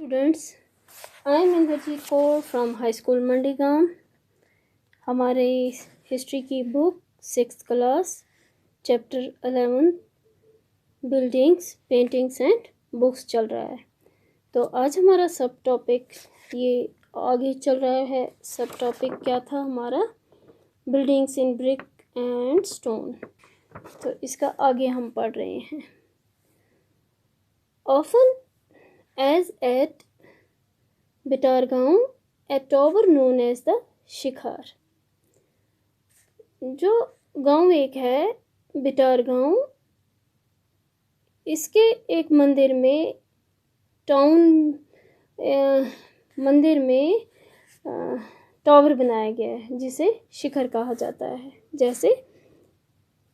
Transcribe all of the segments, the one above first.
Students, I am Inderjeet Kaur from high school Mandigaon. हमारे history की book 6th class chapter 11 buildings, paintings and books चल रहा है। तो आज हमारा सब टॉपिक ये आगे चल रहा है। सब टॉपिक क्या था हमारा? Buildings in brick and stone. तो इसका आगे हम पढ़ रहे हैं। Often as at Bitargaon, a tower known as the शिखर। जो गांव एक है बिटारगांव, इसके एक मंदिर में मंदिर में टावर बनाया गया है जिसे शिखर कहा जाता है। जैसे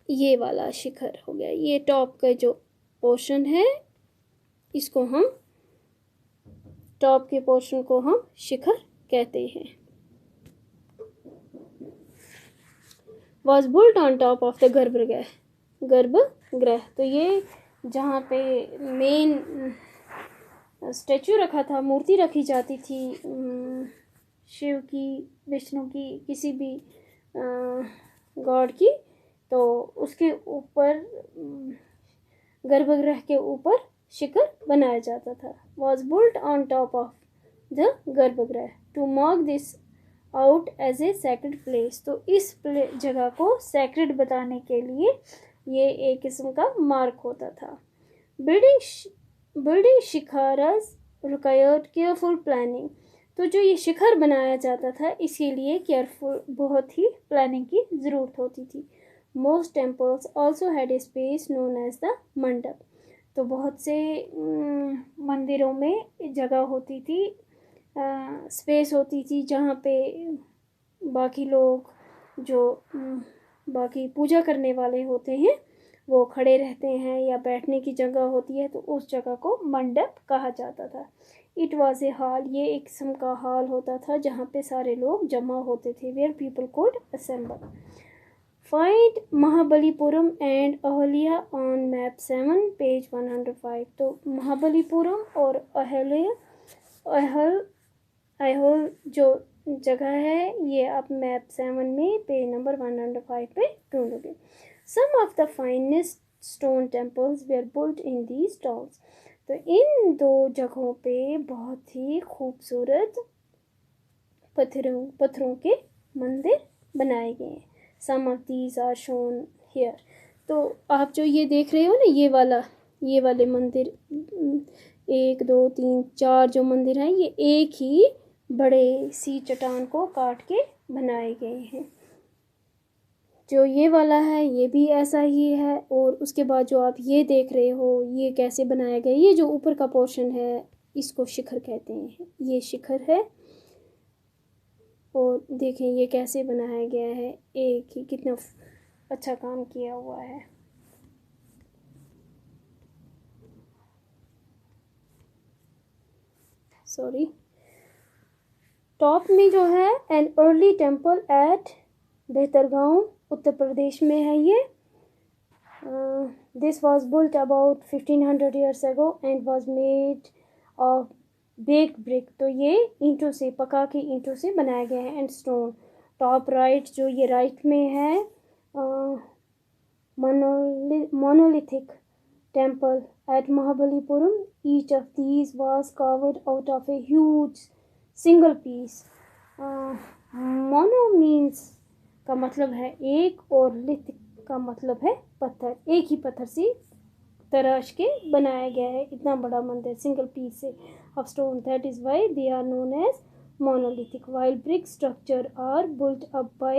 ये वाला शिखर हो गया, ये टॉप का जो पोर्शन है इसको हम टॉप के पोर्शन को हम शिखर कहते हैं। Was built on top of the garbhagriha. तो ये जहाँ पे मेन स्टैचू रखा था, मूर्ति रखी जाती थी शिव की, विष्णु की, किसी भी गॉड की, तो उसके ऊपर गर्भगृह के ऊपर शिखर बनाया जाता था। Was built on top of the garbhagriha to mark this out as a sacred place. तो इस जगह को सैक्रेड बताने के लिए ये एक किस्म का मार्क होता था। Building shikharas required careful planning. तो जो ये शिखर बनाया जाता था इसके लिए केयरफुल, बहुत ही प्लानिंग की ज़रूरत होती थी। Most temples also had a space known as the mandapa. तो बहुत से मंदिरों में जगह होती थी, स्पेस होती थी जहाँ पे बाकी लोग जो बाकी पूजा करने वाले होते हैं वो खड़े रहते हैं, या बैठने की जगह होती है तो उस जगह को मंडप कहा जाता था। It was a hall. ये एक किस्म का हॉल होता था जहाँ पे सारे लोग जमा होते थे। Where people could assemble. Find Mahabalipuram and Aihole on map 7 page 105। तो महाबलीपुरम और अहल जो जगह है ये आप मैप 7 में पेज नंबर 105 पे ढूंढोगे। Some of the finest stone temples were built in these towns। तो इन दो जगहों पे बहुत ही खूबसूरत पत्थरों के मंदिर बनाए गए हैं। Some of these are shown here। तो आप जो ये देख रहे हो ना, ये वाले मंदिर, 1 2 3 4 जो मंदिर हैं ये एक ही बड़े सी चट्टान को काट के बनाए गए हैं। जो ये वाला है ये भी ऐसा ही है, और उसके बाद जो आप ये देख रहे हो ये कैसे बनाया गया, ये जो ऊपर का पोर्शन है इसको शिखर कहते हैं। ये शिखर है, और देखें ये कैसे बनाया गया है, एक ही कितना अच्छा काम किया हुआ है। सॉरी, टॉप में जो है an early temple at Bhitargaon, Uttar Pradesh में है ये। This was built about 1500 years ago and was made of baked brick. तो ये ईंटों से, पका के ईंटों से बनाया गया है। And stone. टॉप राइट जो ये राइट में है monolithic temple at Mahabalipuram. Each of these was carved out of a huge single piece. Mono means का मतलब है एक, और लिथ का मतलब है पत्थर। एक ही पत्थर से तराश के बनाया गया है इतना बड़ा मंदिर सिंगल पीस से of stone। That is why they are known as monolithic, while brick structure are built up by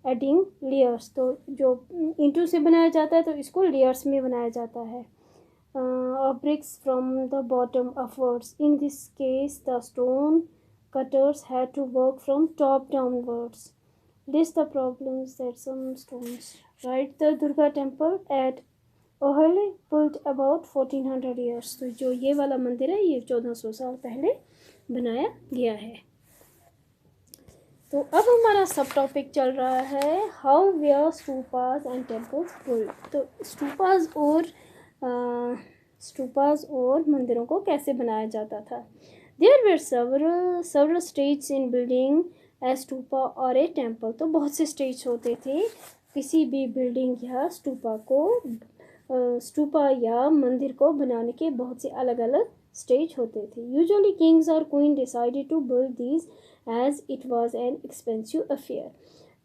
adding layers। तो जो ईंटों से बनाया जाता है तो इसको लेयर्स में बनाया जाता है। of bricks from the bottom upwards। In this case the stone cutters had to work from top downwards। List the problems that some stones। Right, the Durga temple at Aihole built about 1400 years। तो जो ये वाला मंदिर है ये 1400 साल पहले बनाया गया है। तो अब हमारा सब टॉपिक चल रहा है how were stupas and temples built. तो स्तूपास और मंदिरों को कैसे बनाया जाता था। There were several stages in building a stupa or a temple. तो बहुत से स्टेज होते थे किसी भी बिल्डिंग या स्तूपा या मंदिर को बनाने के बहुत से अलग अलग स्टेज होते थे. यूजुअली किंग्स और queen decided to build these as it was an expensive affair.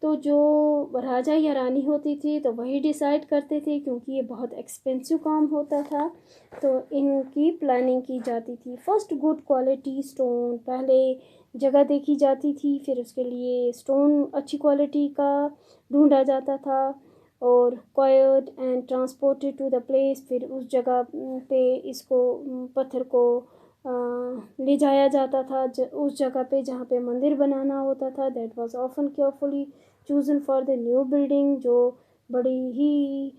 तो जो राजा या रानी होती थी तो वही डिसाइड करते थे क्योंकि ये बहुत एक्सपेंसिव काम होता था. तो इनकी प्लानिंग की जाती थी. फर्स्ट गुड क्वालिटी स्टोन, पहले जगह देखी जाती थी, फिर उसके लिए स्टोन अच्छी क्वालिटी का ढूंढा जाता था और acquired and transported to the place. फिर उस जगह पे इसको पत्थर को ले जाया जाता था उस जगह पे जहाँ पे मंदिर बनाना होता था. That was often carefully chosen for the new building, जो बड़ी ही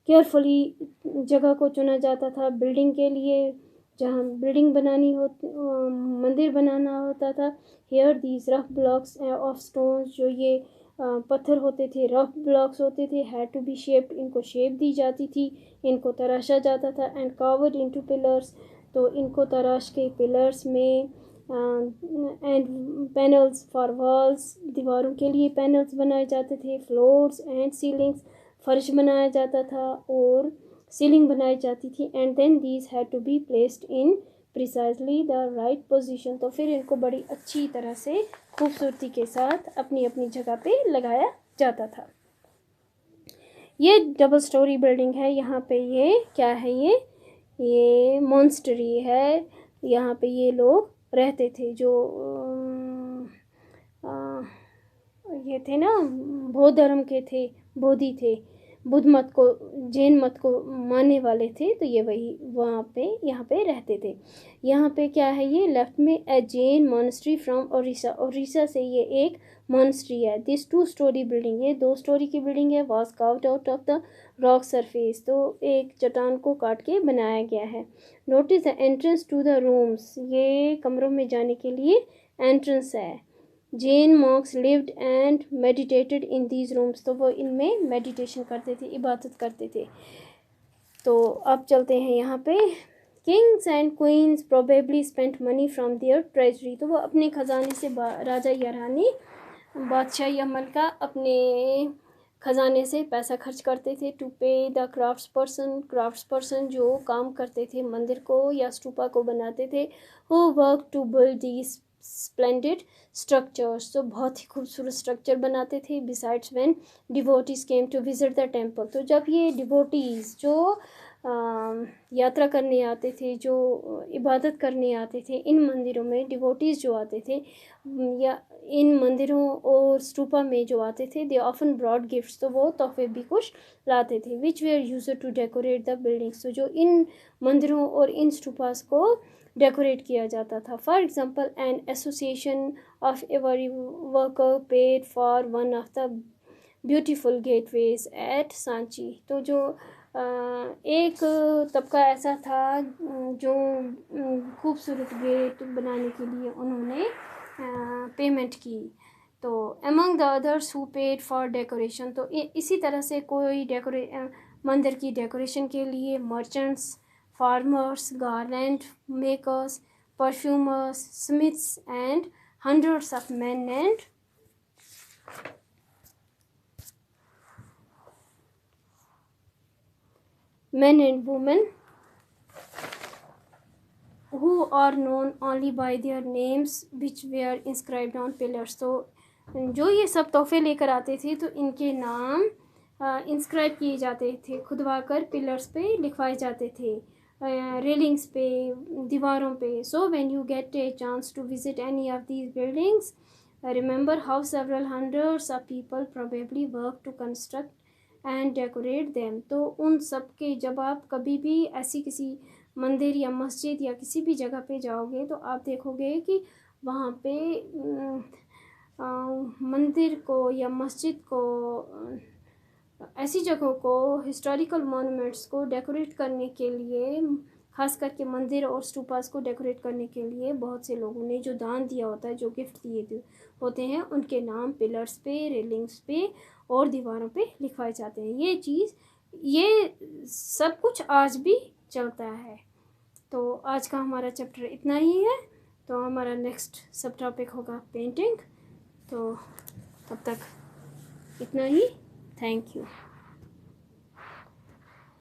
केयरफुली जगह को चुना जाता था बिल्डिंग के लिए, जहाँ बिल्डिंग बनानी होती मंदिर बनाना होता था. Here these rough blocks of stones, जो ये पत्थर होते थे, रफ ब्लॉक्स होते थे, हैड टू बी शेप्ड, इनको शेप दी जाती थी, इनको तराशा जाता था. एंड कार्व्ड इनटू पिलर्स, तो इनको तराश के पिलर्स में एंड पैनल्स फॉर वॉल्स, दीवारों के लिए पैनल्स बनाए जाते थे. फ्लोर्स एंड सीलिंग्स, फर्श बनाया जाता था और सीलिंग बनाई जाती थी. And then these had to be placed in precisely the right position, तो फिर इनको बड़ी अच्छी तरह से खूबसूरती के साथ अपनी अपनी जगह पे लगाया जाता था. ये डबल स्टोरी बिल्डिंग है. यहाँ पे ये क्या है, ये मॉन्स्टरी है. यहाँ पे ये लोग रहते थे जो ये थे ना बौद्ध धर्म के थे, बोधि थे, बुद्ध मत को जैन मत को मानने वाले थे. तो ये वही वहाँ पे यहाँ पे रहते थे. यहाँ पे क्या है, ये लेफ्ट में ए जैन मॉनेस्ट्री फ्रॉम ओडिशा, ओडिशा से ये एक मॉनेस्ट्री है. दिस 2 स्टोरी बिल्डिंग, ये 2 स्टोरी की बिल्डिंग है. Was carved out of the rock surface, तो एक चट्टान को काट के बनाया गया है. Notice the entrance to the rooms, ये कमरों में जाने के लिए एंट्रेंस है. Jain monks lived and meditated in these rooms, तो वो इनमें मेडिटेशन करते थे, इबादत करते थे. तो अब चलते हैं यहाँ पे. Kings and queens probably spent money from their treasury, तो वो अपने खजाने से राजा या रानी, बादशाह या मलका अपने खजाने से पैसा खर्च करते थे. टू पे द क्राफ्ट्स पर्सन जो काम करते थे मंदिर को या स्तूपा को बनाते थे. Who work to build these splendid structures, तो बहुत ही खूबसूरत स्ट्रक्चर बनाते थे. Besides when devotees came to visit the temple, तो जब ये डिवोटीज जो यात्रा करने आते थे, जो इबादत करने आते थे इन मंदिरों में, डिवोटीज जो आते थे या इन मंदिरों और स्तूपा में जो आते थे, दे ऑफन ब्रॉड गिफ्ट्स, तो वो तोहफे भी कुछ लाते थे. Which were used to decorate the buildings, तो जो इन मंदिरों और इन स्तूपास को डेकोरेट किया जाता था. For example an association of every worker paid for one of the beautiful gateways at Sanchi, तो जो एक तबका ऐसा था जो खूबसूरत गेट बनाने के लिए उन्होंने पेमेंट की. तो among the others who paid for decoration, तो इसी तरह से कोई मंदिर की डेकोरेशन के लिए merchants, farmers, garland makers, perfumers, smiths and hundreds of men and women who are known only by their names which were inscribed on pillars. तो जो ये सब तोहफे लेकर आते थे तो इनके नाम इंस्क्राइब किए जाते थे, खुदवा कर पिलर्स पे लिखवाए जाते थे, रेलिंग्स पे, दीवारों पे. So when you get a chance to visit any of these buildings, remember how several hundreds of people probably work to construct and decorate them. तो उन सब के जब आप कभी भी ऐसी किसी मंदिर या मस्जिद या किसी भी जगह पे जाओगे तो आप देखोगे कि वहाँ पे मंदिर को या मस्जिद को, ऐसी जगहों को, हिस्टोरिकल मोनूमेंट्स को डेकोरेट करने के लिए, खास करके मंदिर और स्तूपास को डेकोरेट करने के लिए बहुत से लोगों ने जो दान दिया होता है, जो गिफ्ट दिए होते हैं, उनके नाम पिलर्स पे, रेलिंग्स पे और दीवारों पे लिखवाए जाते हैं. ये सब कुछ आज भी चलता है. तो आज का हमारा चैप्टर इतना ही है। तो हमारा नेक्स्ट सब टॉपिक होगा पेंटिंग। तो तब तक इतना ही। Thank you.